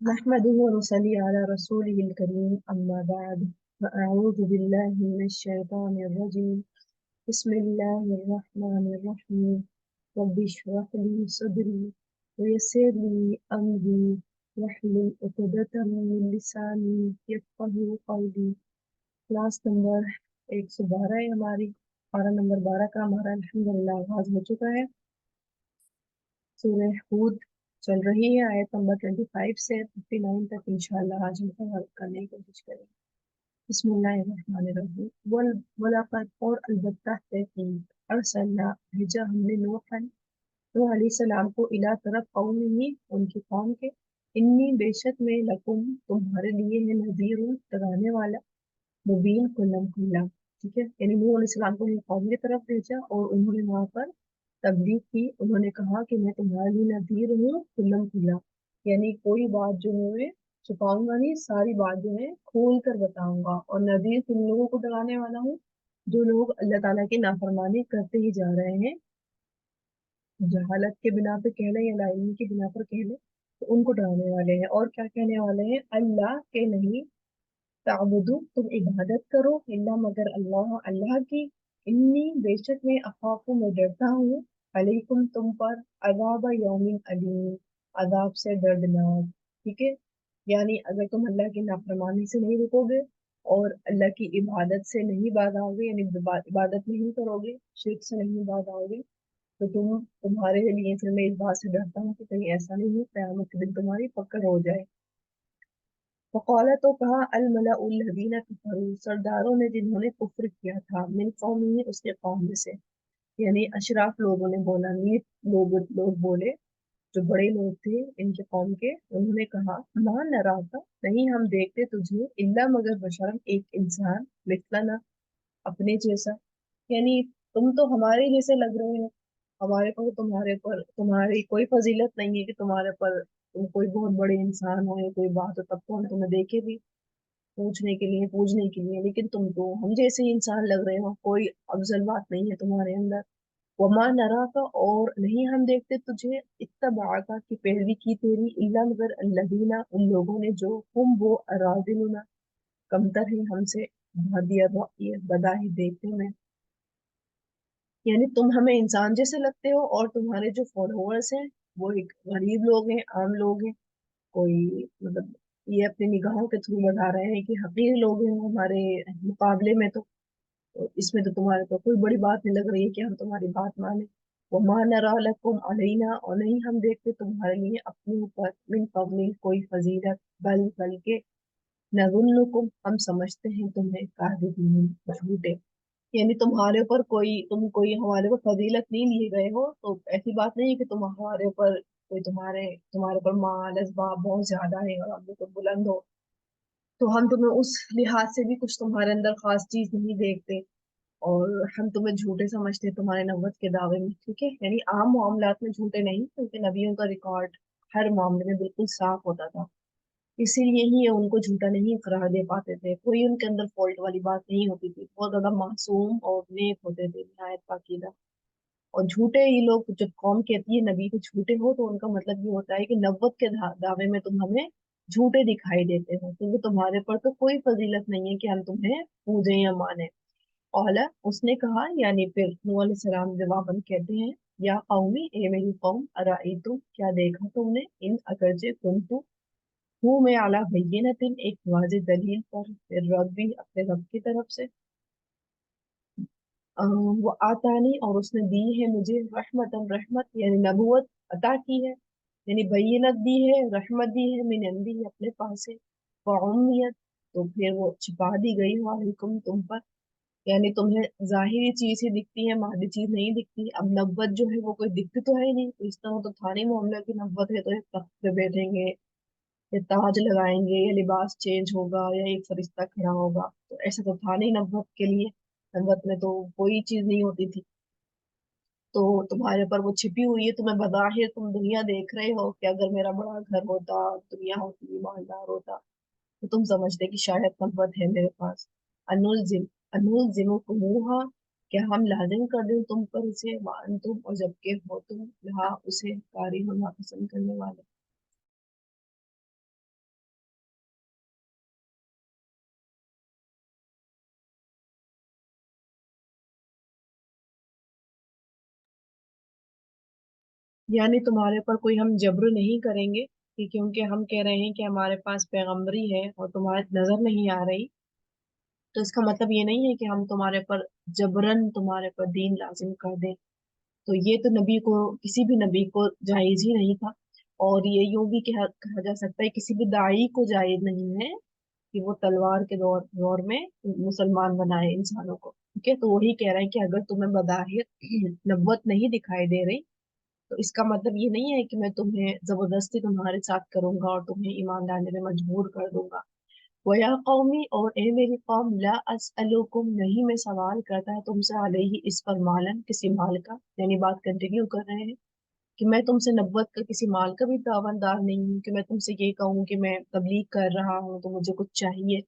नहमदुहु व नसल्ली अला रसूलिहिल करीम अम्मा बाद फअऊज़ु बिल्लाहि मिनश शैतानिर रजीम बिस्मिल्लाहिर रहमानिर रहीम रब्बि इश्रह ली सदरी व यस्सिर ली अमरी वहलुल उक़दतम मिन लिसानी यफ़क़हू क़ौली। क्लास नंबर 112 है हमारी। पारा नंबर 12 का हमारा अल्हम्दुलिल्लाह आगाज हो चुका है। सूरह हूद चल रही है, आयत नंबर 25 से 59 तक इंशाअल्लाह आज हम कवर करने की कोशिश करेंगे। बिस्मिल्लाहिर्रहमानिर्रहीम। वलक़द और अलबत्ता तहकीक अरसलना भेजा हमने नूह अलैहिस्सलाम को इला तरफ कौमिही उनकी कौम के, इन्नी बेशक में लकुम तुम्हारे लिए है नज़ीरुन डराने वाला, मुबीन कुल्लम कुल्ला। ठीक है, यानी नूह अलैहिस्सलाम को उनकी कौम की तरफ भेजा और उन्होंने वहां पर तबलीग की। उन्होंने कहा कि मैं तुम्हारे लिए नज़ीर हूँ खुल्लम खुल्ला, यानी कोई बात जो है छुपाऊंगा नहीं, सारी बात जो है खोल कर बताऊंगा। और नज़ीर तुम लोगों को डराने वाला हूँ जो लोग अल्लाह ताला की नाफरमानी करते ही जा रहे हैं, जहालत के बिना पे कह ले या लाइल्म की बिना पर कह ले, तो उनको डराने वाले हैं। और क्या कहने वाले हैं? अल्लाह के नहीं ताबुदु तुम इबादत करो, इल्ला मगर अल्लाह अल्लाह की, इन्नी बेशक में अखाफु मैं डरता हूँ, अलैकुम तुम पर, अजाब यौमिन अलीम अजाब से दर्दनाक। ठीक है, यानी अगर तुम अल्लाह की नाफरमानी से नहीं रुकोगे और अल्लाह की इबादत से नहीं बाज आओगे, यानी इबादत नहीं करोगे, शिर्क से नहीं बाज आओगे, तो तुम्हारे लिए फिर मैं इस बात से डरता हूँ कि कहीं ऐसा नहीं हो क़यामत के दिन तुम्हारी पकड़ हो जाए। वक़ाला तो कहा अल मलाउल्लज़ीना कफ़रू सरदारों ने जिन्होंने कुफ्र किया था, मिन कौमिही उसके कौम में से, यानी अशराफ लोगों ने बोला, नीच लोग बोले, जो बड़े लोग थे इनके कौम के, उन्होंने कहा मा नराका नहीं हम देखते तुझे इल्ला मगर बशरन एक इंसान मिथलना अपने जैसा, यानी तुम तो हमारे जैसे लग रहे हो, हमारे को तुम्हारे पर तुम्हारी कोई फजीलत नहीं है कि तुम्हारे पर तुम कोई बहुत बड़े इंसान हो या कोई बात हो, तब तो हम तुम्हें देखे भी पूछने के लिए पूजने के लिए, लेकिन तुम तो हम जैसे ही इंसान लग रहे हो, कोई अफजल बात नहीं है तुम्हारे अंदर। वमा नरा का और नहीं हम देखते तुझे इत्तबा का की पैरवी की तेरी, इल्ला मगर अल्लज़ीना उन लोगों ने जो हम वो अरादिलुना कमतर है हमसे, बदिया ये बदाही देखने में, यानी तुम हमें इंसान जैसे लगते हो और तुम्हारे जो फॉलोअर्स हैं वो एक गरीब लोग हैं, आम लोग हैं, कोई मतलब ये अपनी निगाहों के थ्रू बता रहे हैं कि हकीर लोग हैं वो हमारे मुकाबले में, तो इसमें तो तुम्हारे को कोई बड़ी बात नहीं लग रही है कि हम तुम्हारी बात माने। वो मा नरा लकुम अलैना और नहीं हम देखते तुम्हारे लिए अपने ऊपर मिन फज़लिन कोई फजीलत, बल्कि नज़ुन्नुकुम हम समझते हैं तुम्हें काज़िबीन झूठे, यानी तुम्हारे ऊपर तुम कोई हमारे ऊपर फजीलत नहीं लिए गए हो, तो ऐसी बात नहीं है कि तुम हमारे ऊपर कोई तुम्हारे तुम्हारे ऊपर माल असबाब बहुत ज्यादा है और हम तो बुलंद हो, तो हम तुम्हें उस लिहाज से भी कुछ तुम्हारे अंदर खास चीज नहीं देखते और हम तुम्हें झूठे समझते हैं तुम्हारे नबूवत के दावे में। ठीक है, यानी आम मामलात में झूठे नहीं, क्योंकि नबियों का रिकॉर्ड हर मामले में बिल्कुल साफ होता था, इसीलिए ही ये उनको झूठा नहीं करार दे पाते थे, कोई उनके अंदर फॉल्ट वाली बात नहीं होती थी, बहुत ज्यादा मासूम और नेक होते थे, निहायत पाकीज़ा। और झूठे ये लोग जब कौम कहती है नबी को झूठे हो, तो उनका मतलब ये होता है कि नब्वत के दावे में तुम हमें झूठे दिखाई देते हो, क्योंकि तुम्हारे पर तो कोई फजीलत नहीं है कि हम तुम्हें पूजें या माने। औला उसने कहा, यानी फिर नूह अलैहिस्सलाम जवाबन कहते हैं, या कौमी ए मेरी कौम अराईतुम क्या देखा तुमने, इन अगरचे कुंतु हूँ मैं आला बैय्यिनतिन एक वाज़ेह दलील पर, फिर रब्बी अपने रब की तरफ से, वो आतानी और उसने दी है मुझे रहमतन रहमत, यानी नबूवत अता की है, यानी बैय्यिनत दी है, रहमत दी है, मिन इंदी अपने पास से, वउम्मियत तो फिर वो छिपा दी गई हो अलैकुम तुम पर, यानी तुम्हें जाहिरी चीज ही दिखती है, मादी चीज नहीं दिखती। अब नब्वत जो है वो कोई दिखती तो है ही नहीं, तो इस तरह तो था नहीं मामला कि नब्वत है तो एक तख्त पे बैठेंगे या ताज लगाएंगे या लिबास चेंज होगा या एक फरिश्ता खड़ा होगा, तो ऐसा तो था नहीं नब्वत के लिए। नब्वत में तो कोई चीज नहीं होती थी, तो तुम्हारे पर वो छिपी हुई है, तुम्हें बज़ाहिर तुम दुनिया देख रहे हो कि अगर मेरा बड़ा घर होता, दुनिया होती, मालदार होता, तो तुम समझते कि शायद नब्वत है मेरे पास। अनुलजिमुकुमूहा क्या हम लाजिम कर दें तुम पर इसे, मान तुम और जबकि हो तुम यहाँ उसे कारी होना पसंद करने वाले। यानी तुम्हारे पर कोई हम जबर नहीं करेंगे कि क्योंकि हम कह रहे हैं कि हमारे पास पैगम्बरी है और तुम्हारे नजर नहीं आ रही, तो इसका मतलब ये नहीं है कि हम तुम्हारे पर जबरन तुम्हारे पर दीन लाजिम कर दें। तो ये तो नबी को, किसी भी नबी को जायज ही नहीं था। और ये यूं भी कहा जा सकता है किसी भी दाई को जायज नहीं है कि वो तलवार के दौर दौर में मुसलमान बनाए इंसानों को। ठीक है, तो वही कह रहे हैं कि अगर तुम्हें बज़ाहिर नब्वत नहीं दिखाई दे रही, तो इसका मतलब ये नहीं है कि मैं तुम्हें जबरदस्ती तुम्हारे साथ करूंगा और तुम्हें ईमान लाने में मजबूर कर दूंगा। वया कौमी, और ए मेरी कौम, ला असअलुकुम, नहीं मैं सवाल करता है तुमसे, अलैहि इस पर, मालन, किसी माल का। यानी बात कंटिन्यू कर रहे हैं कि मैं तुमसे नब्वत का किसी माल का भी दावनदार नहीं हूँ कि मैं तुमसे ये कहूँ कि मैं तबलीग कर रहा हूँ तो मुझे कुछ चाहिए।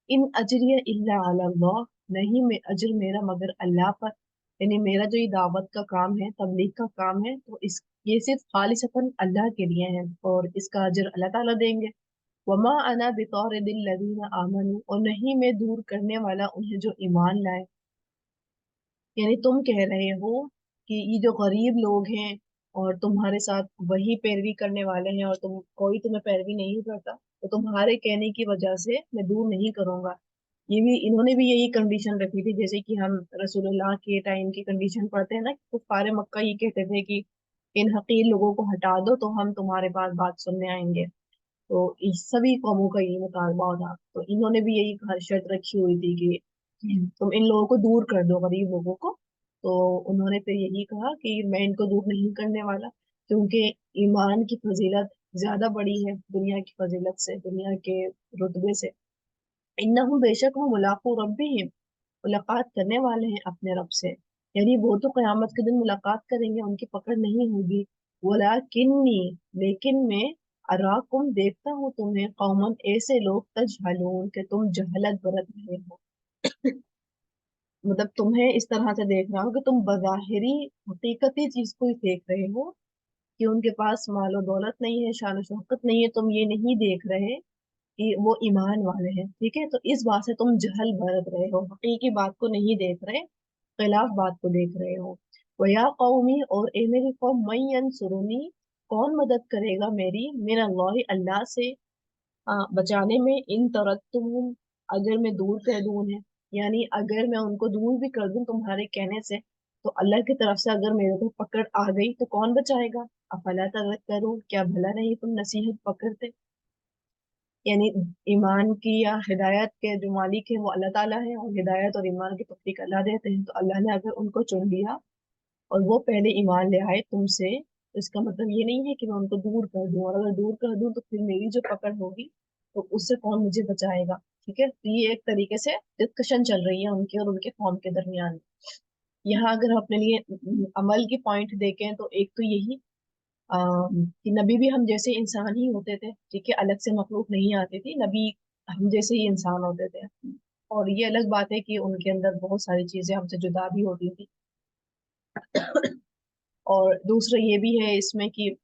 इन अजरिया इल्ला अला अल्लाह, नहीं मैं अजर मेरा मगर अल्लाह पर। यानी मेरा जो ये दावत का काम है, तबलीग का काम है, तो इस ये सिर्फ खालिसतन अल्लाह के लिए है और इसका अजर अल्लाह ताला देंगे। वमा अना बितौरिदिल लदीना आमनू, और नहीं मैं दूर करने वाला उन्हें जो ईमान लाए। यानी तुम कह रहे हो कि ये जो गरीब लोग हैं और तुम्हारे साथ वही पैरवी करने वाले हैं और कोई तुम्हें पैरवी नहीं करता, तो तुम्हारे कहने की वजह से मैं दूर नहीं करूंगा। ये भी, इन्होंने भी यही कंडीशन रखी थी, जैसे कि हम रसूलुल्लाह के टाइम की कंडीशन पढ़ते हैं ना, कि कुफारे मक्का ये कहते थे कि इन हकीर लोगों को हटा दो तो हम तुम्हारे पास बात सुनने आएंगे। तो इस सभी कौमों का यही मुतालबा था, तो इन्होंने भी यही शर्त रखी हुई थी कि तुम इन लोगों को दूर कर दो, गरीब लोगों को। तो उन्होंने फिर यही कहा कि मैं इनको दूर नहीं करने वाला, क्योंकि ईमान की फजीलत ज्यादा बड़ी है दुनिया की फजीलत से, दुनिया के रुतबे से। इन्नहुम, बेशक वो, मुलाक़ू रब्बिहिम, मुलाकात करने वाले हैं अपने रब से। यानी वो तो कयामत के दिन मुलाकात करेंगे, उनकी पकड़ नहीं होगी। वलाकिन्नी, लेकिन मैं, अराकुम, देखता हूँ तुम्हें, कौमन, ऐसे लोग, तजहलून, के तुम जहलत बरत रहे हो। मतलब तुम्हें इस तरह से देख रहा हूँ कि तुम बज़ाहिरी हकीकती चीज को ही देख रहे हो कि उनके पास मालो दौलत नहीं है, शान शौकत नहीं है, तुम ये नहीं देख रहे कि वो ईमान वाले हैं। ठीक है, तो इस बात से तुम जहल बरत रहे हो, हकीकी बात को नहीं देख रहे, खिलाफ बात को देख रहे हो। वया कौमी, और ए मेरी कौम, मैं यंसुरुनी, कौन मदद करेगा मेरी, मिन अल्लाह, अल्लाह से, बचाने में, इन तरत्तुम, अगर मैं दूर कर दूं उन्हें। यानी अगर मैं उनको दूर भी कर दूं तुम्हारे कहने से, तो अल्लाह की तरफ से अगर मेरे को पकड़ आ गई तो कौन बचाएगा। अफला तज़क्करून, क्या भला नहीं तुम नसीहत पकड़ते। यानी ईमान की या हिदायत के जो मालिक है वो अल्लाह ताला है, और हिदायत और ईमान की तौफीक अल्लाह देते हैं। तो अल्लाह ने अगर उनको चुन लिया और वो पहले ईमान ले आए तुमसे, तो इसका मतलब ये नहीं है कि मैं उनको दूर कर दूं, और अगर दूर कर दूं तो फिर मेरी जो पकड़ होगी तो उससे कौन मुझे बचाएगा। ठीक है, तो ये एक तरीके से डिस्कशन चल रही है उनके और उनके कौम के दरमियान। यहाँ अगर हम अपने लिए अमल की पॉइंट देखें तो एक तो यही, कि नबी भी हम जैसे इंसान ही होते थे। ठीक है, अलग से मखलूक नहीं आती थी, नबी हम जैसे ही इंसान होते थे। और ये अलग बात है कि उनके अंदर बहुत सारी चीजें हमसे जुदा भी होती थी। और दूसरा ये भी है इसमें कि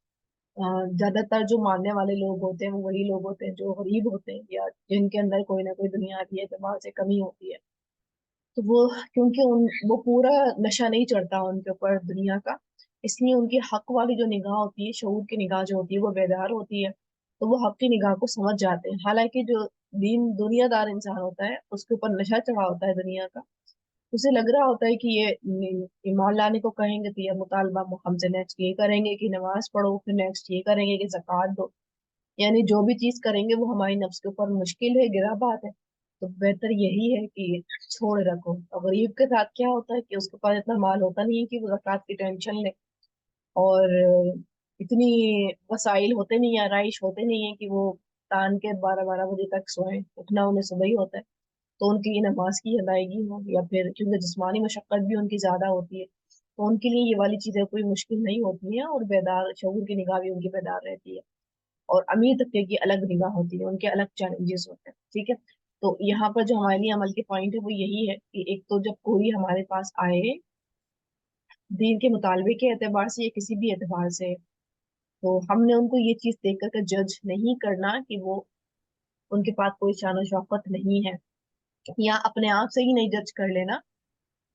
ज्यादातर जो मानने वाले लोग होते हैं वो वही लोग होते हैं जो गरीब होते हैं या जिनके अंदर कोई ना कोई दुनियावी एतबार से कमी होती है। तो वो, क्योंकि वो पूरा नशा नहीं चढ़ता उनके ऊपर दुनिया का, इसलिए उनकी हक वाली जो निगाह होती है, शऊर की निगाह जो होती है, वो बेदार होती है। तो वो हक की निगाह को समझ जाते हैं। हालांकि जो दीन दुनियादार इंसान होता है उसके ऊपर नशा चढ़ा होता है दुनिया का, उसे लग रहा होता है कि ये ईमान लाने को कहेंगे तो ये मुतालबा हमसे नेक्स्ट ये करेंगे कि नमाज पढ़ो, फिर नेक्स्ट ये करेंगे कि ज़कात दो। यानी जो भी चीज करेंगे वो हमारी नफ्स के ऊपर मुश्किल है, गिरा बात है। तो बेहतर यही है कि छोड़ रखो। और गरीब के साथ क्या होता है कि उसके पास इतना माल होता नहीं है कि वो ज़कात की टेंशन ले, और इतनी वसाइल होते नहीं है, आराइश होते नहीं है कि वो तान के 12-12 बजे तक सोए, उठना उन्हें सुबह ही होता है। तो उनकी ये नमाज की अदायगी हो, या फिर क्योंकि जिस्मानी मशक्कत भी उनकी ज्यादा होती है, तो उनके लिए ये वाली चीजें कोई मुश्किल नहीं होती है, और बेदार शऊर की निगाह भी उनकी बेदार रहती है। और अमीर तबके की अलग निगाह होती है, उनके अलग चैलेंजेस होते हैं। ठीक है, तो यहाँ पर जो हमारे लिए अमल के पॉइंट है वो यही है कि एक तो जब कोई हमारे पास आए दीन के मुतालबे के एतबार से या किसी भी एतबार से, तो हमने उनको ये चीज देख कर जज नहीं करना कि वो, उनके पास कोई शान और शौकत नहीं है, या अपने आप से ही नहीं जज कर लेना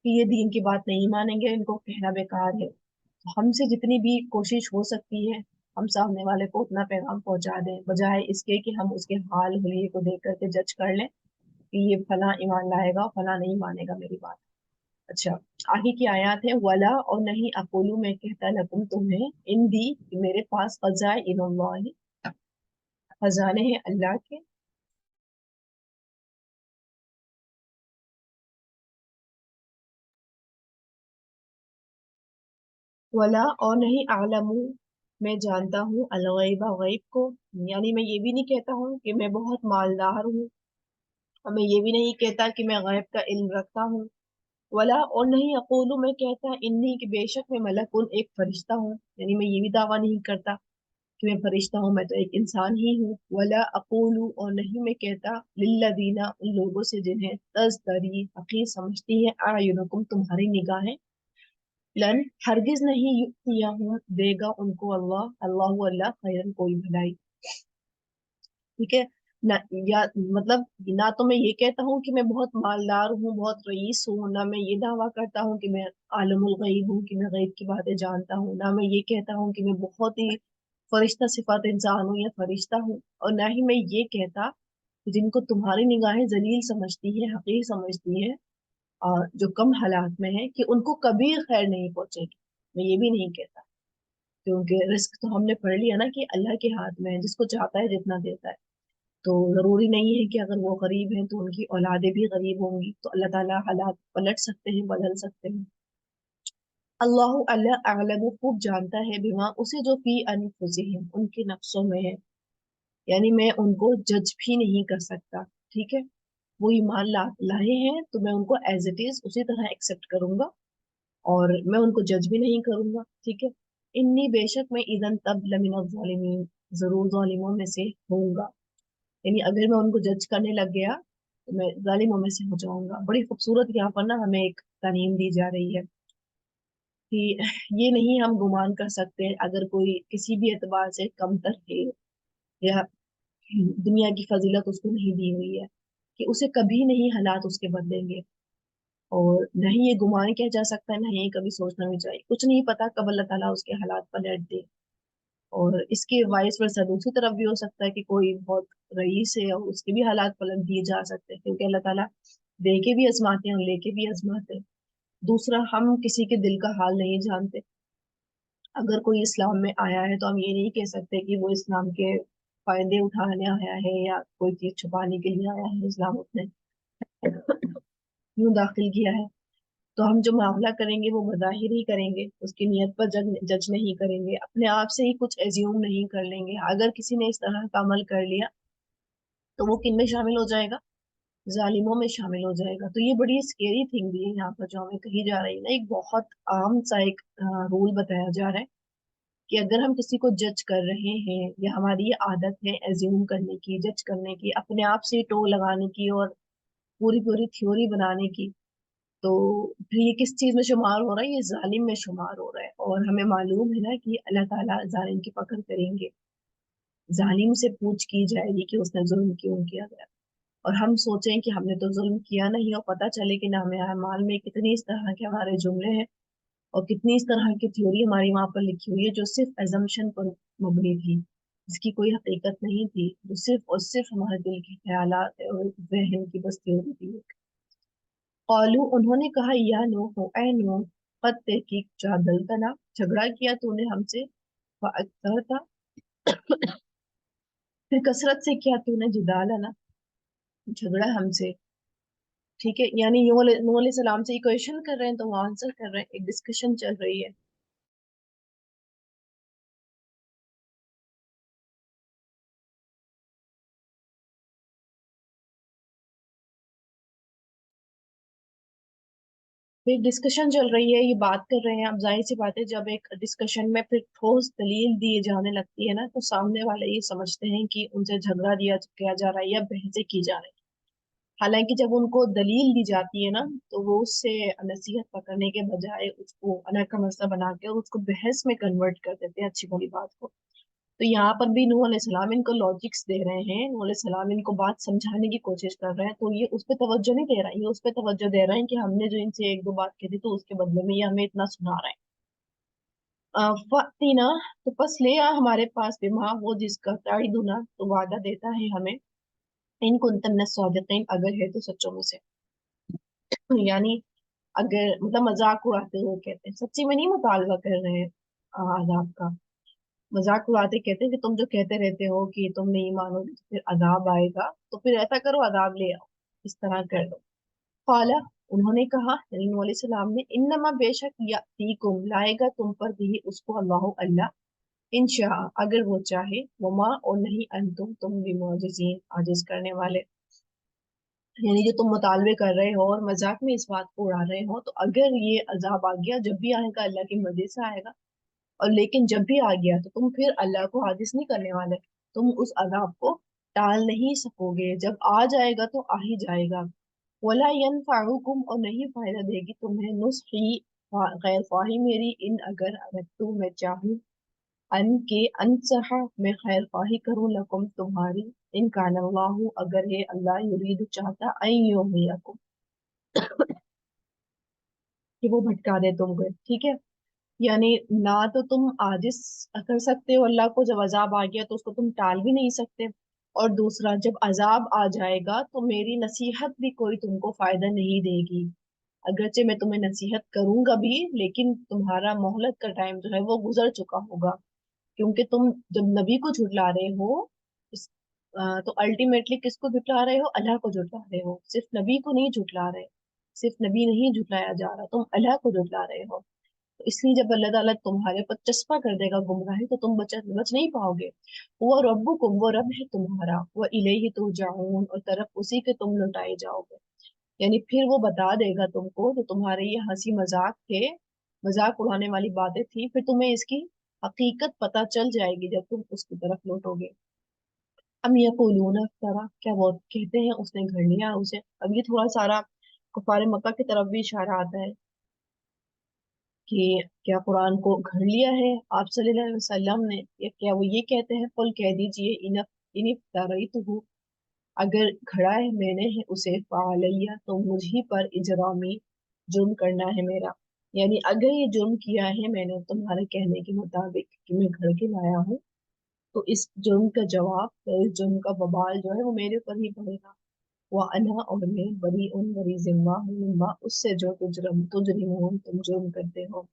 कि ये दीन की बात नहीं मानेंगे, इनको कहना बेकार है। ہم سے جتنی بھی کوشش ہو سکتی ہے ہم سامنے والے کو اتنا پیغام پہنچا دیں، بجائے اس کے کہ ہم اس کے حال حلیے کو دیکھ کر کے جج کر لیں کہ یہ فلاں ایمان لائے گا فلاں نہیں مانے گا میری بات۔ اچھا، آگے کی آیات ہے، ولا اور نہیں اقولو میں کہتا لکم تمہیں، ان دی کہ میرے پاس خزائن اللہ، خزانے ہیں اللہ کے، ولا اور نہیں اعلم میں جانتا ہوں الغیبہ غیب کو، یعنی میں یہ بھی نہیں کہتا ہوں کہ میں بہت مالدار ہوں، اور میں یہ بھی نہیں کہتا کہ میں غیب کا علم رکھتا ہوں، ولا اور نہیں اقولو میں کہتا انی کہ بے شک میں ملک ایک فرشتہ ہوں، یعنی میں یہ بھی دعویٰ نہیں کرتا کہ میں فرشتہ ہوں، میں تو ایک انسان ہی ہوں، ولا اقولو اور نہیں میں کہتا للذین ان لوگوں سے جنہیں تزدری حقیر سمجھتی ہے اعینکم تمہاری نگاہیں، لن ہرگز نہیں یؤتیہم دے گا ان کو اللہ خیرن کوئی بھلائی، ٹھیک ہے نہ، یا مطلب نہ تو میں یہ کہتا ہوں کہ میں بہت مالدار ہوں بہت رئیس ہوں، نہ میں یہ دعویٰ کرتا ہوں کہ میں عالم الغیب ہوں کہ میں غیب کی باتیں جانتا ہوں، نہ میں یہ کہتا ہوں کہ میں بہت ہی فرشتہ صفات انسان ہوں یا فرشتہ ہوں، اور نہ ہی میں یہ کہتا کہ جن کو تمہاری نگاہیں ذلیل سمجھتی ہے حقیر سمجھتی ہے اور جو کم حالات میں ہے کہ ان کو کبھی خیر نہیں پہنچے گی، میں یہ بھی نہیں کہتا، کیونکہ رزق تو ہم نے پڑھ لیا نا کہ اللہ کے ہاتھ میں ہے، جس کو چاہتا ہے جتنا دیتا ہے، تو ضروری نہیں ہے کہ اگر وہ غریب ہیں تو ان کی اولادیں بھی غریب ہوں گی، تو اللہ تعالیٰ حالات پلٹ سکتے ہیں بدل سکتے ہیں۔ اللہ اللہ اعلم خوب جانتا ہے بما اسے جو فی انفسہم ان کے نفسوں میں ہے، یعنی میں ان کو جج بھی نہیں کر سکتا، ٹھیک ہے، وہ ایمان لائے ہیں تو میں ان کو ایز اٹ از اسی طرح ایکسیپٹ کروں گا اور میں ان کو جج بھی نہیں کروں گا، ٹھیک ہے، انی بے شک میں اذن تب لمن الظالمین ضرور ظالموں میں سے ہوں گا، یعنی اگر میں ان کو جج کرنے لگ گیا تو میں ظالموں میں سے ہو جاؤں گا۔ بڑی خوبصورت یہاں پر نا ہمیں ایک تعلیم دی جا رہی ہے کہ یہ نہیں ہم گمان کر سکتے اگر کوئی کسی بھی اعتبار سے کمتر ہے یا دنیا کی فضیلت اس کو نہیں دی ہوئی ہے کہ اسے کبھی نہیں حالات اس کے بدلیں گے، اور نہ ہی یہ گمان کیا جا سکتا ہے، نہ ہی کبھی سوچنا بھی چاہیے، کچھ نہیں پتا کب اللہ تعالیٰ اس کے حالات پلٹ دے، اور اس کے وائس ورثہ دوسری طرف بھی ہو سکتا ہے کہ کوئی بہت رئیس ہے اور اس کے بھی حالات پلٹ دیے جا سکتے ہیں، کیونکہ اللہ تعالیٰ دے کے بھی آزماتے ہیں اور لے کے بھی آزماتے ہیں۔ دوسرا، ہم کسی کے دل کا حال نہیں جانتے، اگر کوئی اسلام میں آیا ہے تو ہم یہ نہیں کہہ سکتے کہ وہ اسلام کے فائدے اٹھانے آیا ہے یا کوئی چیز چھپانے کے لیے آیا ہے، اسلام اس نے یوں داخل کیا ہے، تو ہم جو معاملہ کریں گے وہ بظاہر ہی کریں گے، اس کی نیت پر جج نہیں کریں گے، اپنے آپ سے ہی کچھ ایزیوم نہیں کر لیں گے۔ اگر کسی نے اس طرح کا عمل کر لیا تو وہ کن میں شامل ہو جائے گا؟ ظالموں میں شامل ہو جائے گا۔ تو یہ بڑی اسکیری تھنگ بھی ہے یہاں پر جو ہمیں کہی جا رہی ہے نا، ایک بہت عام سا ایک رول بتایا جا رہا ہے کہ اگر ہم کسی کو جج کر رہے ہیں یا ہماری یہ عادت ہے ایزیوم کرنے کی، جج کرنے کی، اپنے آپ سے ٹو لگانے کی اور پوری پوری تھیوری بنانے کی، تو پھر یہ کس چیز میں شمار ہو رہا ہے؟ یہ ظالم میں شمار ہو رہا ہے، اور ہمیں معلوم ہے نا کہ اللہ تعالیٰ ظالم کی پکڑ کریں گے، ظالم سے پوچھ کی جائے گی کہ اس نے ظلم کیوں کیا گیا، اور ہم سوچیں کہ ہم نے تو ظلم کیا نہیں، اور پتہ چلے کہ نام اعمال میں کتنی اس طرح کے ہمارے جملے ہیں اور کتنی اس طرح کی تھیوری ہماری وہاں پر لکھی ہوئی ہے جو صرف ایزمپشن پر مبنی تھی، جس کی کوئی حقیقت نہیں تھی، جو صرف اور صرف ہمارے دل کے خیالات اور ذہن کی بس تھیوری تھی۔ قالو انہوں نے کہا یا نوح اے نوح قد تحقیق جادلتنا جھگڑا کیا تو نے ہم سے، فاکثرتا پھر کثرت سے کیا تو نے جدالنا جھگڑا ہم سے، ٹھیک ہے، یعنی نوح علیہ السلام سے یہ کویشچن کر رہے ہیں تو وہ آنسر کر رہے ہیں، ایک ڈسکشن چل رہی ہے۔ ایک ڈسکشن چل رہی ہے، یہ بات کر رہے ہیں، اب ظاہر سی بات ہے جب ایک ڈسکشن میں پھر ٹھوس دلیل دی جانے لگتی ہے نا تو سامنے والے یہ سمجھتے ہیں کہ ان سے جھگڑا کیا جا رہا ہے یا بحثیں کی جا رہی ہے، حالانکہ جب ان کو دلیل دی جاتی ہے نا تو وہ اس سے نصیحت پکڑنے کے بجائے اس کو انا کا مسئلہ بنا کے اور اس کو بحث میں کنورٹ کر دیتے ہیں اچھی بڑی بات کو۔ تو یہاں پر بھی نوح علیہ السلام ان کو لاجکس دے رہے ہیں، نوح علیہ السلام ان کو بات سمجھانے کی کوشش کر رہے ہیں، تو یہ اس پہ توجہ نہیں دے رہا ہے، یہ اس پہ توجہ دے رہے ہیں کہ ہم نے جو ان سے ایک دو بات کی تھی تو اس کے بدلے میں یہ ہمیں اتنا سنا رہے ہیں۔ फ़अतिना, तो बस ले आ हमारे पास, बिमा वो जिसका ताइदुना तो वादा देता है हमें, इन कुंतन सादिकीन अगर है तो सच्चों में से। यानी अगर मतलब मजाक उड़ाते हुए कहते हैं, सच्ची में नहीं मुतालबा कर रहे हैं अजाब का। मजाक उड़ाते कहते हैं कि तुम जो कहते रहते हो कि तुम नहीं मानोगे तो फिर अजाब आएगा, तो फिर ऐसा करो अजाब ले आओ, इस तरह कर दो। काला, उन्होंने कहा यानी नूह अलैहिस्सलाम ने, इन्नमा बेशक यातीकुम लाएगा तुम पर भी उसको अल्लाह अल्लाह, इंशा अगर वो चाहे, वमा और नहीं तुम भी मोजिजीन आजिज करने वाले। यानी जो तुम मुतालबे कर रहे हो और मजाक में इस बात को उड़ा रहे हो, तो अगर ये अजाब आ गया, जब भी आएगा अल्लाह की मर्जी से आएगा, और लेकिन जब भी आ गया तो तुम फिर अल्लाह को आजिज नहीं करने वाले, तुम उस अजाब को टाल नहीं सकोगे, जब आ जाएगा तो आ ही जाएगा। वला यनफाउकुम, और नहीं फायदा देगी तुम्हें, नुस्खी गैर ख्वाही मेरी, इन अगर अरदतु मैं चाहूँ, अन के अनसहा मैं खैर ख्वाही करूँ, लकुम तुम्हारी, इन कान अल्लाहु अगर ये अल्लाह युरीद चाहता, अन युग़्वियकुम कि वो भटका दे तुमको, ठीक है। यानी ना तो तुम आजिज कर सकते हो अल्लाह को, जब अजाब आ गया तो उसको तुम टाल भी नहीं सकते, और दूसरा जब अजाब आ जाएगा तो मेरी नसीहत भी कोई तुमको फायदा नहीं देगी। अगरचे मैं तुम्हें नसीहत करूंगा भी, लेकिन तुम्हारा मोहलत का टाइम जो है वो गुजर चुका होगा, क्योंकि तुम जब नबी को झुटला रहे हो, इस तो अल्टीमेटली किसको झुटला रहे हो, अल्लाह को झुटला रहे हो, सिर्फ नबी को नहीं झुटला रहे, सिर्फ नबी नहीं झुटलाया जा रहा, तुम अल्लाह को झुटला रहे हो। तो इसलिए जब अल्लाह ताला तुम्हारे पर चस्पा कर देगा गुमराही, तो तुम बच नहीं पाओगे। वो रब्बुकुम, वो रब है तुम्हारा, वो इलैहि तुरजाऊन, और तरफ उसी के तुम लौटाए जाओगे। यानी फिर वो बता देगा तुमको जो तुम्हारे ये हंसी मजाक थे, मजाक उड़ाने वाली बातें थी, फिर तुम्हें इसकी हकीकत पता चल जाएगी जब तुम उसकी तरफ लौटोगे। अब यक़ूलून इफ्तरा, क्या वो कहते हैं उसने गढ़ लिया उसे। अब ये थोड़ा सारा कुफार मक्का की तरफ भी इशारा आता है कि क्या कुरान को गढ़ लिया है आप सल्लल्लाहु अलैहि वसल्लम ने, या क्या वो ये कहते हैं, कुल कह दीजिए इन इफ्तरैतुहु, अगर घड़ा है मैंने है उसे, फालैया तो मुझी पर इजरामी, जुर्म करना है मेरा। यानी अगर ये जुर्म किया है मैंने तुम्हारे कहने के मुताबिक कि मैं घर के लाया हूँ, तो इस जुर्म का जवाब या इस जुर्म का बवाल जो है वो मेरे ऊपर ही पड़ेगा। वह अना, और मैं बरी उन बरी जिम्मा हूँ, मिम्मा उससे जो तुजरिमून तुम जुर्म करते हो।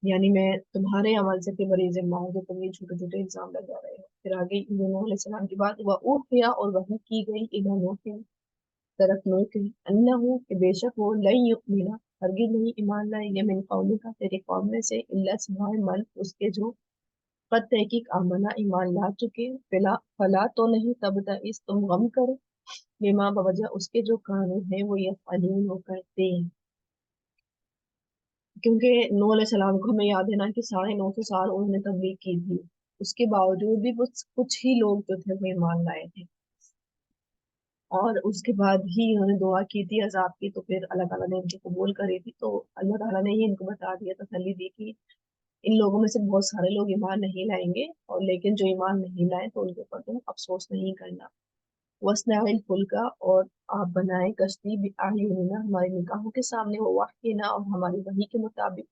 यानी मैं तुम्हारे अमल से भी बड़ी जिम्मा हूँ जो तुम ये झूठे झूठे इल्जाम लगा रहे हो। फिर आगे नूह अलैहिस्सलाम की बात, वह ऊहिया और वही की गई इला नूह की तरफ, नूह की, अन्नहु कि बेशक वो लन युमिना हरगिज नहीं ईमान लाएंगे, मिन कौमिका तेरे कौम में से, इल्ला सिवाय मन उसके जो कद तहकीक आमना ईमान ला चुके, फिला फला तो नहीं तब इस तुम गम करो, बेमा बवजह उसके जो कानून है वो यफअलून वो करते हैं। क्योंकि नूह अलैहिस्सलाम को हमें याद है ना कि 950 साल उन्होंने तबलीग की थी, उसके बावजूद भी कुछ ही लोग जो थे वो ईमान लाए थे, और उसके बाद ही उन्होंने दुआ की थी अजाब की, तो फिर अल्लाह ताला ने इनको कबूल करी थी, तो अल्लाह ताला ने ही इनको बता दिया, तसल्ली दी कि इन लोगों में से बहुत सारे लोग ईमान नहीं लाएंगे, और लेकिन जो ईमान नहीं लाए तो उनके ऊपर तुम अफसोस नहीं करना। वस्नाइल फुल का, और आप बनाए कश्ती भी आयुना हमारी निगाहों के सामने, वो वाहिना और हमारी वही के मुताबिक,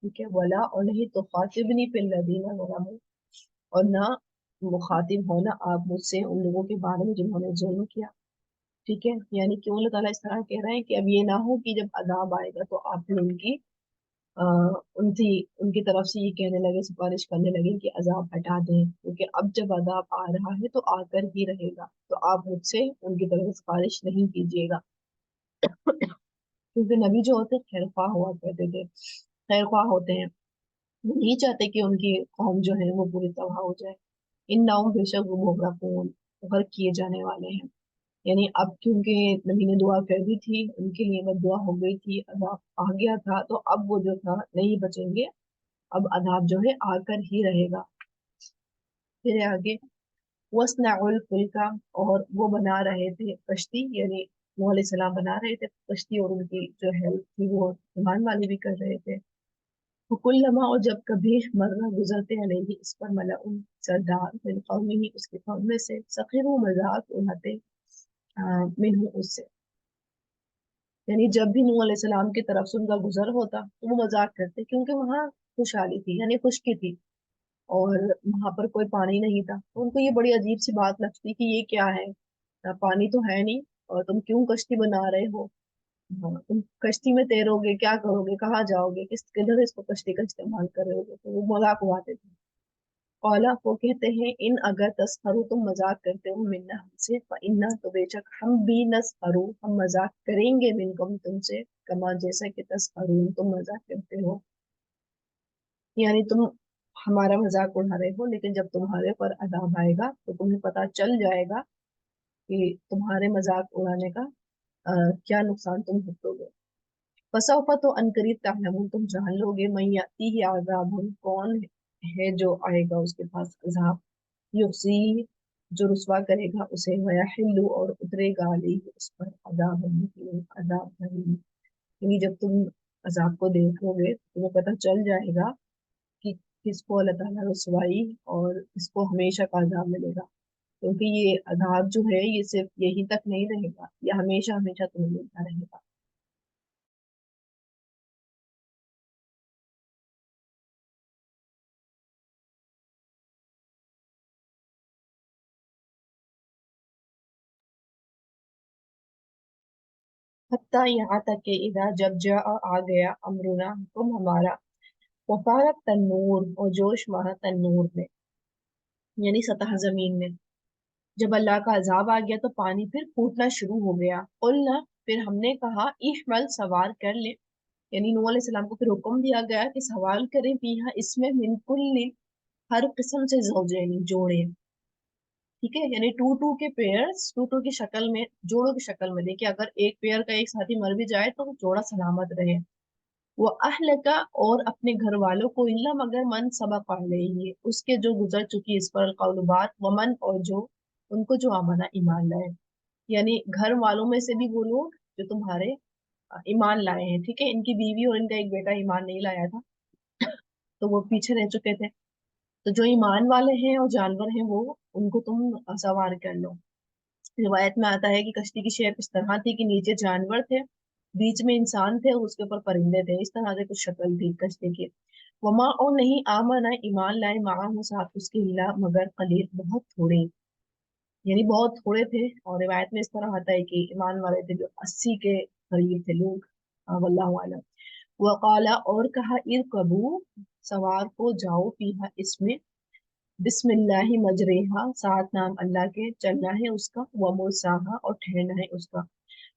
ठीक है। वला, और नहीं तो खातिबनी फिल लदीना ज़लमू, और ना मुखातिब होना आप मुझसे उन लोगों के बारे में जिन्होंने जुल्म किया, ठीक है। यानी क्यों अल्लाह ताला इस तरह कह रहे हैं कि अब ये ना हो कि जब अजाब आएगा तो आप फिर उनकी आ, उनकी उनकी तरफ से ये कहने लगे, सिफारिश करने लगे कि अजाब हटा दें, क्योंकि अब जब अजाब आ रहा है तो आकर ही रहेगा, तो आप मुझसे उनकी तरफ से सिफारिश नहीं कीजिएगा। क्योंकि नबी जो होते खैर ख्वाह हुआ करते थे, खैर ख्वाह होते हैं, वो नहीं चाहते कि उनकी कौम जो है वो पूरी तबाह हो जाए। इन नाम बेशक वो मुगरकून, गर्क किए जाने वाले हैं। यानी अब क्योंकि नबी ने दुआ कर दी थी, उनके लिए वो दुआ हो गई थी, अजाब आ गया था, तो अब वो जो था नहीं बचेंगे, अब अजाब जो है आकर ही रहेगा। फिर आगे वस्नाउल फुल्का, और वो बना रहे थे कश्ती, यानी नूह अलैहिस्सलाम बना रहे थे कश्ती, और उनकी जो हेल्प थी वो ईमान वाले भी कर रहे थे। कुल्लमा, और जब कभी मर्रा गुजरते अलैहि इस पर, मलउन सरदार मिन कौमिही उसके कौम में से, सखिरू मजाक उड़ाते मिनहु उससे, यानी जब भी नूह अलैहिस्सलाम की तरफ से उनका गुजर होता तो वो मजाक करते, क्योंकि वहां खुशहाली थी यानी खुशकी थी, और वहां पर कोई पानी नहीं था। तो उनको ये बड़ी अजीब सी बात लगती कि ये क्या है, पानी तो है नहीं, और तुम क्यों कश्ती बना रहे हो। हाँ, तुम कश्ती में तैरोगे, क्या करोगे, कहाँ जाओगे, किस किधर इसको कश्ती का इस्तेमाल करोगे। तो वो मजाक उड़ाते थे। कौला वो कहते हैं, इन अगर तस्खरू तुम मजाक करते हो मिन्ना हमसे, इन्ना तो बेशक हम भी नस्खरू हम मजाक करेंगे मिनकुम तुमसे, कमा जैसा कि तस्खरून तुम मजाक करते हो। यानी तुम हमारा मजाक उड़ा रहे हो, लेकिन जब तुम्हारे पर अजाब आएगा तो तुम्हें पता चल जाएगा कि तुम्हारे मजाक उड़ाने का क्या नुकसान तुम भुगतोगे। फसौफा तो अनकरीब तालमून तुम जान लोगे, मैं याती ही आजाब कौन है जो आएगा उसके पास अजाब, युसी जो रुसवा करेगा उसे, वया हिल्लू और उतरेगा अलैहि उस पर अजाब मुकीम अजाब नहीं। यानी जब तुम अजाब को देखोगे तो तुम्हें पता चल जाएगा कि किसको अल्लाह ताला रुसवाई और किसको हमेशा का अजाब मिलेगा। क्योंकि ये अजाब जो है ये सिर्फ यहीं तक नहीं रहेगा, ये हमेशा हमेशा तुम्हें मिलता रहेगा। हत्ता यहाँ तक कि इधर जब जा आ गया अमरुना तुम हमारा, वफारत तन्नूर और जोश मारा तन्नूर में, यानी सतह जमीन में। जब अल्लाह का अजाब आ गया तो पानी फिर फूटना शुरू हो गया। कुलना फिर हमने कहा, इहमल सवार कर ले, यानी नूह अलैहिस्सलाम को फिर हुक्म दिया गया कि सवाल करें पीहा इसमें मिन कुल्ली हर किस्म से जौजैनी जोड़े। ठीक है, यानी टू टू के पेयर्स, टू टू की शक्ल में, जोड़ों की शक्ल में। देखिए अगर एक पेयर का एक साथी मर भी जाए तो जोड़ा सलामत रहे। वो अहल का और अपने घर वालों को, इल्ला मगर मन सबक अलैहि उसके जो गुजर चुकी इस पर कौल बात, वमन और जो उनको जो आमना ईमान लाए, यानी घर वालों में से भी वो लोग जो तुम्हारे ईमान लाए हैं। ठीक है, इनकी बीवी और इनका एक बेटा ईमान नहीं लाया था, तो वो पीछे रह चुके थे। तो जो ईमान वाले हैं और जानवर हैं वो, उनको तुम सवार कर लो। रिवायत में आता है कि कश्ती की शेप इस तरह थी कि नीचे जानवर थे, बीच में इंसान थे और उसके ऊपर परिंदे थे। इस तरह से कुछ शक्ल थी कश्ती की। वमा और नहीं आमना ईमान लाए माहू साथ उसके, हिला मगर कलील बहुत थोड़े, यानी बहुत थोड़े थे। और रिवायत में इस तरह आता है कि ईमान वाले थे जो 80 के करीब थे लोग। वल्लाहु आलम। वकाला और कहा, इरकबू सवार को जाओ पीहा इसमें, बिस्मिल्लाहि मजरेहा सात नाम अल्लाह के, चलना है उसका, व मुरसाहा और ठहरना है उसका।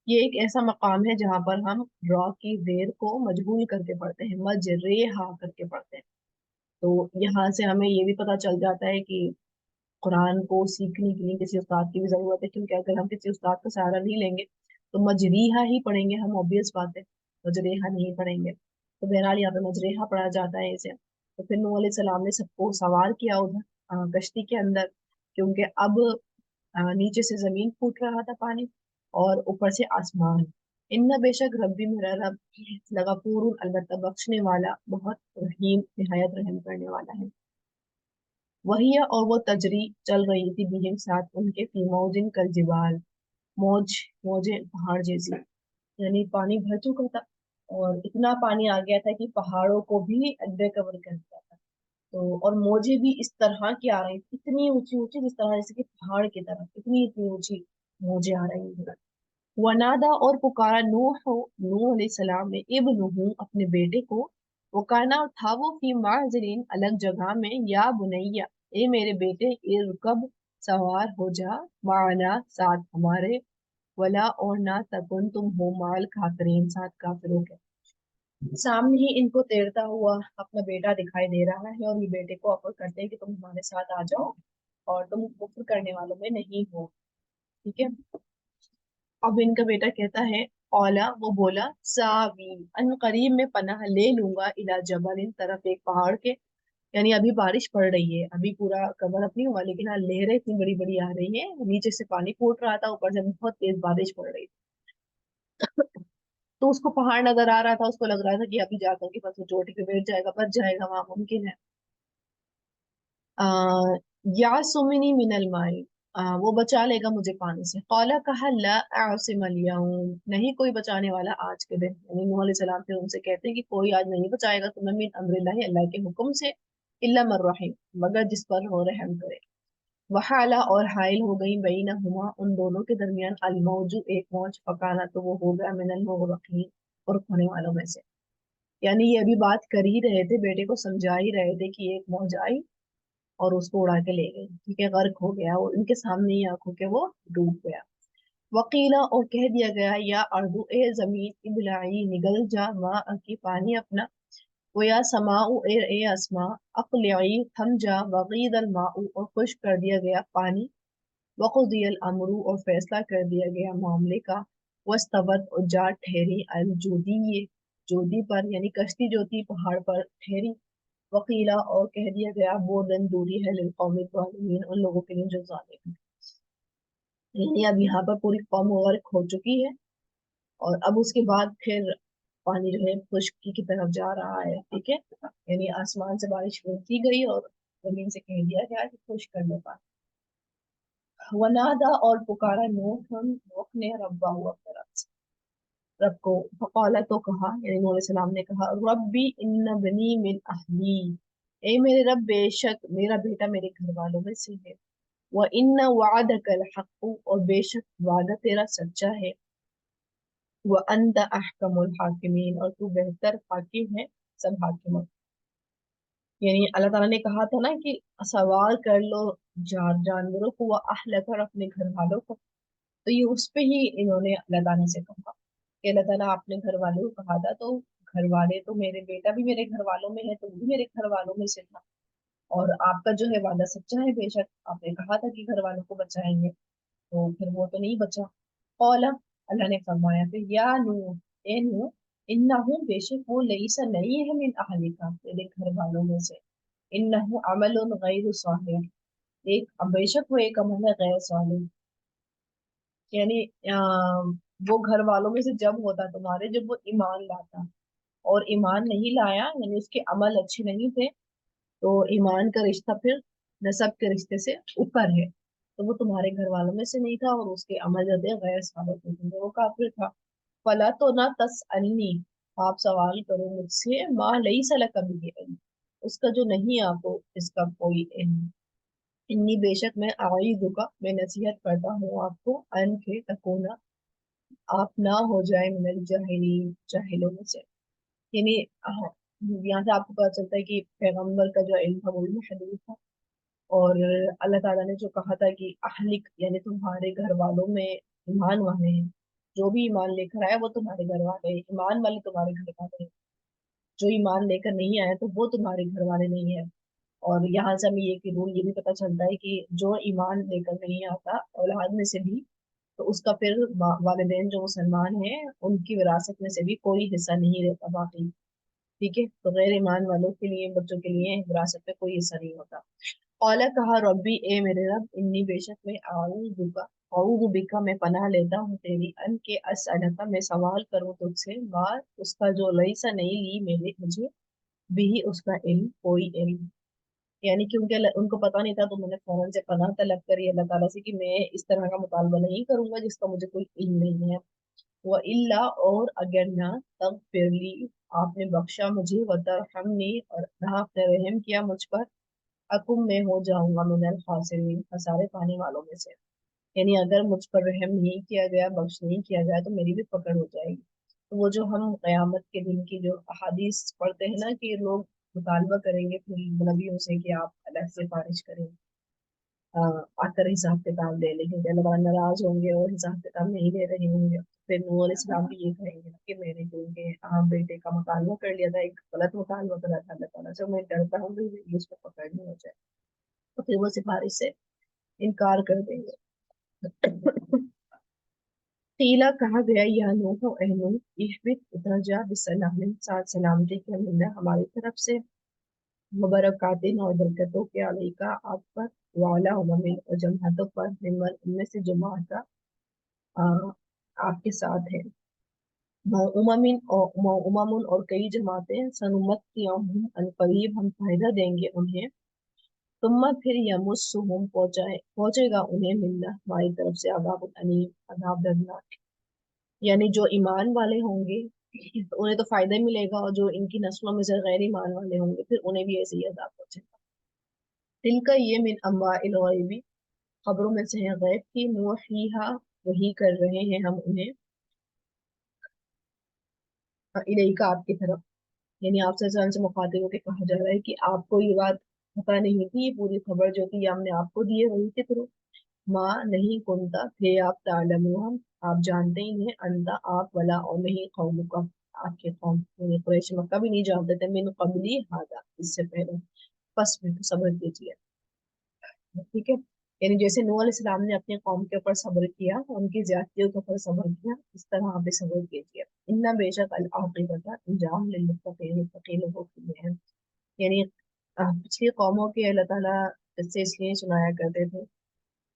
ये एक ऐसा मकाम है जहां पर हम रॉ की जेर को मजबूल करके पढ़ते हैं, मजरेहा करके पढ़ते हैं। तो यहाँ से हमें ये भी पता चल जाता है कि कुरान को सीखने के लिए किसी उस्ताद की भी जरूरत है, क्योंकि अगर हम किसी उस्ताद का सहारा नहीं लेंगे तो मजरीहा ही पढ़ेंगे हम, ऑब्वियस बात है, मजरेहा नहीं पढ़ेंगे। तो बहरहाल यहाँ पे मजरेहा पढ़ा जाता है इसे। तो फिर नूह अलैहिस्सलाम ने सबको सवार किया उधर कश्ती के अंदर, क्योंकि अब नीचे से जमीन फूट रहा था पानी, और ऊपर से आसमान। इन्ना बेशक रब्बी मेरा रब लगा पूर्ण अलबत्ता बख्शने वाला, बहुत रहीम निहायत रहम करने वाला है। वही है, और वो तजरी चल रही थी बिहिम साथ उनके, फी मौजिन कल जिबाल मौज मौजे पहाड़ जैसी, यानी पानी भर चुका था और इतना पानी आ गया था कि पहाड़ों को भी अड्डे कवर कर दिया था। तो और मौजें भी इस तरह की आ रही थी, इतनी ऊंची ऊंची, जिस तरह जैसे कि पहाड़ की तरफ इतनी इतनी ऊंची मौजें आ रही थी। वनादा और पुकारा नूह अलैहिस्सलाम ने इब्नुहु अपने बेटे को, वो काना था वो फी माजरीन अलग जगह में, या बुनैया ए मेरे बेटे, इरकब सवार हो जा, माना साथ हमारे, वला और ना तकुन तुम हो माल काफिरीन साथ काफिरों के। सामने ही इनको तैरता हुआ अपना बेटा दिखाई दे रहा है, और ये बेटे को ऑफर करते हैं कि तुम हमारे साथ आ जाओ और तुम कुफ्र करने वालों में नहीं हो। ठीक है, अब इनका बेटा कहता है, औला वो बोला, सावी अन करीब में पनाह ले लूंगा, इला जबल इन तरफ एक पहाड़ के। यानी अभी बारिश पड़ रही है, अभी पूरा कवर अप नहीं हुआ, लेकिन हाँ लहरें इतनी बड़ी बड़ी आ रही है, नीचे से पानी फूट रहा था, ऊपर से बहुत तेज बारिश पड़ रही थी। तो उसको पहाड़ नजर आ रहा था, उसको लग रहा था कि अभी जाकर के बस वो चोटी पे बैठ जाएगा, बच जाएगा, वहां मुमकिन है। आ, या सुमिनी मिनल माई, वो बचा लेगा मुझे पानी से। कौला कहा ला आसिम अल-यौम, नहीं कोई बचाने वाला आज के दिन। यानी नूह अलैहिस्सलाम फिर उनसे कहते हैं कि कोई आज नहीं बचाएगा तुम्हें मिन अम्रिल्लाहि, अल्लाह के हुक्म से, इल्ला मन रहीम, मगर जिस पर हो रहम करे। वहाला, और हाइल हो गई बैनहुमा, उन दोनों के दरमियान, अलमौजू, एक मौज, फकाना, तो वो हो गया मिनल मुगरकीन, और खोने वालों में से। यानी ये अभी बात कर ही रहे थे, बेटे को समझा ही रहे थे कि एक मौज आई और उसको उड़ा के ले गई, ठीक है, गर्क हो गया वो, इनके सामने ही आंखों के वो डूब गया। वकीला, और कह दिया गया, या अर्दु, ए जमीन, इबलाई, निगल जा, माँ की पानी अपना, वो या समाउ, ए आसमां, अकलई, थम जा, वगीद अल माउ, और खुश कर दिया गया पानी, वक़ुदियल अमरू, और फैसला कर दिया गया मामले का, वस्तवत, और जा ठहरी, अल जोदी, जोदी पर, यानी कश्ती जो थी पहाड़ पर ठहरी। वकीला, और कह दिया गया, बोदन, दूरी है, लिलकौमिल ज़ालिमीन, उन लोगों के लिए जो जालिम हैं। यानी अब यहाँ पर पूरी कौम गर्क हो चुकी है, और अब उसके बाद फिर पानी जो है खुशकी की तरफ जा रहा है, ठीक है। यानी आसमान से बारिश होती गई और जमीन से कह दिया गया कि खुश कर लो पानी। वनादा, और पुकारा नूह, हम नूह ने रब्बा हुआ अपने रब से, रब को। फकाला, तो कहा, यानी नूह अलैहिस्सलाम ने कहा, रब्बी इन्न बनी मिन अहली, ए मेरे रब, बेशक मेरा बेटा मेरे घर वालों में से है। व इन्न वअदकल हक़्क़ु, और बेशक वादा तेरा सच्चा है। व अंत अहकमुल हाकिमीन, और तू बेहतर हाकिम है सब हाकिमों। यानी अल्लाह ताला ने कहा था ना कि सवार कर लो जानवरों को, व अहलक, और अपने घर वालों को। तो ये उस पे ही इन्होंने अल्लाह ताला से कहा कि अल्लाह ताला आपने घर वालों को कहा था, तो घर वाले तो मेरे बेटा भी मेरे घर वालों में है, तो वो भी मेरे घर वालों में से था, और आपका जो है वादा सच्चा है, बेशक आपने कहा था कि घर वालों को बचाएंगे, तो फिर वो तो नहीं बचा। कौला, अल्लाह ने फरमाया फिर, या नू, ए नू, इन्नहु, बेशक वो, लईसा नहीं है, मिन अहलिका, तेरे घर वालों में से। इन्नहु अमलुन गैरु सालिह, एक बेशक वो एक अमल है गैर सालिह। यानी वो घर वालों में से जब होता तुम्हारे, जब वो ईमान लाता, और ईमान नहीं लाया यानी उसके अमल अच्छे नहीं थे, तो ईमान का रिश्ता फिर नसब के रिश्ते से ऊपर है, तो वो तुम्हारे घर वालों में से नहीं था, और उसके अमल जो थे गैर साबित थे, तो वो काफिर था। फला, तो ना तस अन्नी, आप सवाल करो मुझसे, माँ लई सला कभी इल्म, उसका जो नहीं आपको इसका कोई इल्म। इन्नी, बेशक मैं आईदुका, मैं नसीहत करता हूँ आपको, अन के तकूना, आप ना हो जाए मिनल जाहिली, जाहिलों में से। यानी यहाँ से आपको पता चलता है कि पैगंबर का जो इल्म था वो भी महदूद था, और अल्लाह ताला ने जो कहा था कि अहलिक, यानी तुम्हारे घर वालों में ईमान वाले हैं, जो भी ईमान लेकर आया वो तुम्हारे घर वाले हैं, ईमान वाले तुम्हारे घर वाले हैं, जो ईमान लेकर नहीं आया तो वो तुम्हारे घर वाले नहीं है। और यहाँ से हमें ये कि रूल ये भी पता चलता है कि जो ईमान लेकर नहीं आता औलाद में से भी, तो उसका फिर वालिदैन जो मुसलमान हैं उनकी विरासत में से भी कोई हिस्सा नहीं रहता बाकी, ठीक है। तो गैर ईमान वालों के लिए, बच्चों के लिए विरासत में कोई हिस्सा नहीं होता। औला, कहा, रब्बी, ए मेरे रब, इन्नी, बेशक मैं आऊज़ु बिका, मैं पनाह लेता हूँ तेरी, अन के असअलका, मैं सवाल करूँ तुझसे, माँ, उसका जो लईसा नहीं ली मेरे मुझे, भी उसका इल्म, कोई इल्म। यानी कि उनको पता नहीं था, तो मैंने फौरन से पनाह तलब करी अल्लाह ताला से कि मैं इस तरह का मुतालबा नहीं करूंगा जिसका मुझे कोई इल्म नहीं है। वह इल्ला, और अगर ना, तब फिर ली, आपने बख्शा मुझे, वतरहमनी, और आपने रहम किया मुझ पर, अकुम, मैं हो जाऊंगा मिनल खासिरीन, खसारे पाने वालों में से। यानी अगर मुझ पर रहम नहीं किया गया, बख्श नहीं किया गया, तो मेरी भी पकड़ हो जाएगी। तो वो जो हम कयामत के दिन की जो अहादीस पढ़ते हैं ना, कि लोग मुतालबा करेंगे फिर नबियों से कि आप अलग से फारिश करें, आ, आकर हिसाब किताब ले लेंगे, कि अल्लाह ताला नाराज होंगे और हिसाब किताब नहीं ले रहे होंगे। फिर नूह अलैहिस्सलाम भी ये कहेंगे ना कि मैंने तो उनके बेटे का मुतालबा कर लिया था, एक गलत मुतालबा करा था अल्लाह ताला से, मैं डरता हूँ कि मेरी उस पर पकड़ नहीं हो जाए, तो फिर वो सिफारिश से इनकार कर देंगे। कीला, कहा गया, या नूह, ए नूह, इहबित, उतर जा, बिसलाम, साथ सलामती के, मिलना हमारी तरफ से, मुबरकातिन, और बरकतों के, अलैका, आप पर, वाला उममिन, और जमातों पर, मिम्मन, उनमें से जमात आपके साथ है। उममिन, और उममुन, और कई जमातें, सनुमत की, अन करीब हम फायदा देंगे उन्हें, तुम फिर यमुस्सुहुम पहुंचेगा उन्हें मिलना हमारी तरफ से अज़ाबुन अलीम अज़ाब दर्दनाक। यानी जो ईमान वाले होंगे तो उन्हें तो फायदा ही मिलेगा, और जो इनकी नस्लों में से गैर ईमान वाले होंगे फिर उन्हें भी ऐसे ही अज़ाब पहुंचेगा। तिनका ये मिन अम्बाइल गैबी, खबरों में से है गैब की, नूहीहा वही कर रहे हैं हम उन्हें, इलेका आपकी तरफ। यानी आपसे से मुखातिब होकर कहा जा रहा है कि आपको ये बात पता नहीं थी, ये पूरी खबर जो थी ये हमने आपको दी है वही के थ्रू। माँ नहीं कुंता थे आप तालमु, हम आप जानते ही नहीं, अंदा आप वला और नहीं कौम का आपके कौम, यानी कुरैश मक्का भी नहीं जानते थे, मिन कबली हादा इससे पहले, बस में तो सब्र कीजिए। ठीक है, यानी जैसे नूह अलैहिस्सलाम ने अपने कौम के ऊपर सब्र किया, उनकी ज्यादतियों के ऊपर सब्र किया, इस तरह आप भी सब्र कीजिए। इन्ना बेशक अल आक़िबत अंजाम लिल्मुत्तक़ीन, मुत्तक़ी लोगों के लिए है। यानी पिछली कौमों के अल्लाह ताला इससे इसलिए सुनाया करते थे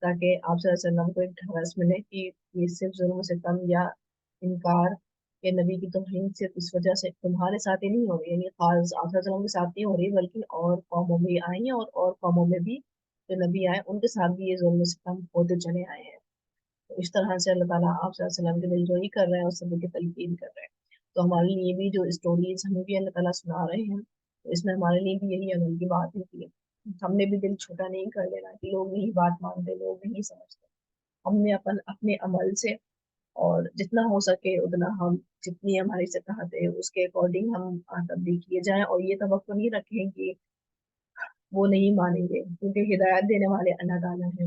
ताकि आप सल्लल्लाहु अलैहि वसल्लम को एक ढांढस मिले कि ये सिर्फ जुल्म सितम या इनकार के नबी की तौहीन सिर्फ इस वजह से तुम्हारे साथ ही नहीं हो रही, यानी खास आप सल्लल्लाहु अलैहि वसल्लम के साथ नहीं हो रही बल्कि और कौमों में आई हैं, और कौमों में भी जो नबी आए उनके साथ भी ये जुल्म सितम होते चले आए हैं। तो इस तरह से अल्लाह ताला आप सल्लल्लाहु अलैहि वसल्लम की दिलजोई कर रहे हैं और सभी की तलकीन कर रहे हैं। तो हमारे लिए भी जो स्टोरीज हमें भी अल्लाह ताला सुना रहे हैं, तो इसमें हमारे लिए भी यही अमल की बात होती है। हमने भी दिल छोटा नहीं कर लेना कि लोग नहीं बात मानते, लोग नहीं समझते। हमने अपने अमल से और जितना हो सके उतना हम, जितनी हमारी सतहत है उसके अकॉर्डिंग हम तब्दील किए जाएं, और ये तवक्को नहीं रखें कि वो नहीं मानेंगे, क्योंकि हिदायत देने वाले अल्लाह ताला है।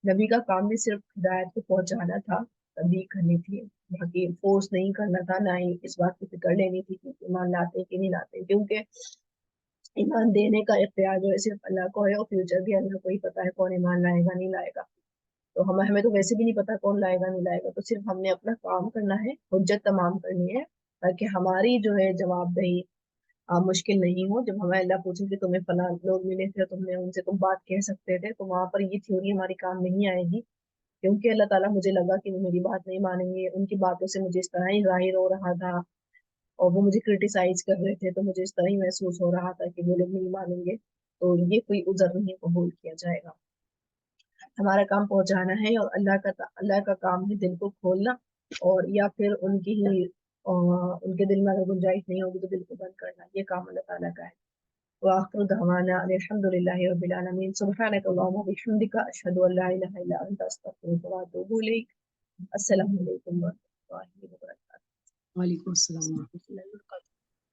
नबी का काम भी सिर्फ हिदायत को पहुंचाना था, तब्दील करनी थी, बाकी फोर्स नहीं करना था, ना ही इस बात की फिक्र लेनी थी कि ईमान लाते हैं कि नहीं लाते, क्योंकि ईमान देने का इख्तियार जो है सिर्फ अल्लाह को है, और फ्यूचर भी अल्लाह को ही पता है कौन ईमान लाएगा नहीं लाएगा। तो हमें हमें तो वैसे भी नहीं पता कौन लाएगा नहीं लाएगा, तो सिर्फ हमने अपना काम करना है, हुज्जत तमाम करनी है, ताकि हमारी जो है जवाबदेही मुश्किल नहीं हो। जब हमें अल्लाह पूछे कि तुम्हें फला लोग मिले थे, तुमने उनसे तुम बात कह सकते थे, तो वहां पर ये थ्योरी हमारी काम नहीं आएगी, क्योंकि अल्लाह ताला मुझे लगा कि वो मेरी बात नहीं मानेंगे, उनकी बातों से मुझे इस तरह ही जाहिर हो रहा था, और वो मुझे क्रिटिसाइज कर रहे थे, तो मुझे इस तरह ही महसूस हो रहा था कि वो लोग नहीं मानेंगे, तो ये कोई उज़र नहीं कबूल किया जाएगा। हमारा काम पहुंचाना है, और अल्लाह का काम है दिल को खोलना, और या फिर उनके दिल में अगर गुंजाइश नहीं होगी तो दिल को बंद करना, ये काम अल्लाह ताला का है। वाखिर दअवाना अल्हम्दुलिल्लाहि रब्बिल आलमीन, सुब्हानक अल्लाहुम्मा व बिहम्दिका अशहदु अल्ला इलाहा इल्ला अंता अस्तगफिरुका व अतूबु इलैक। अस्सलामु अलैकुम व रहमतुल्लाहि व बरकातुहू। वालेकुम अस्सलाम।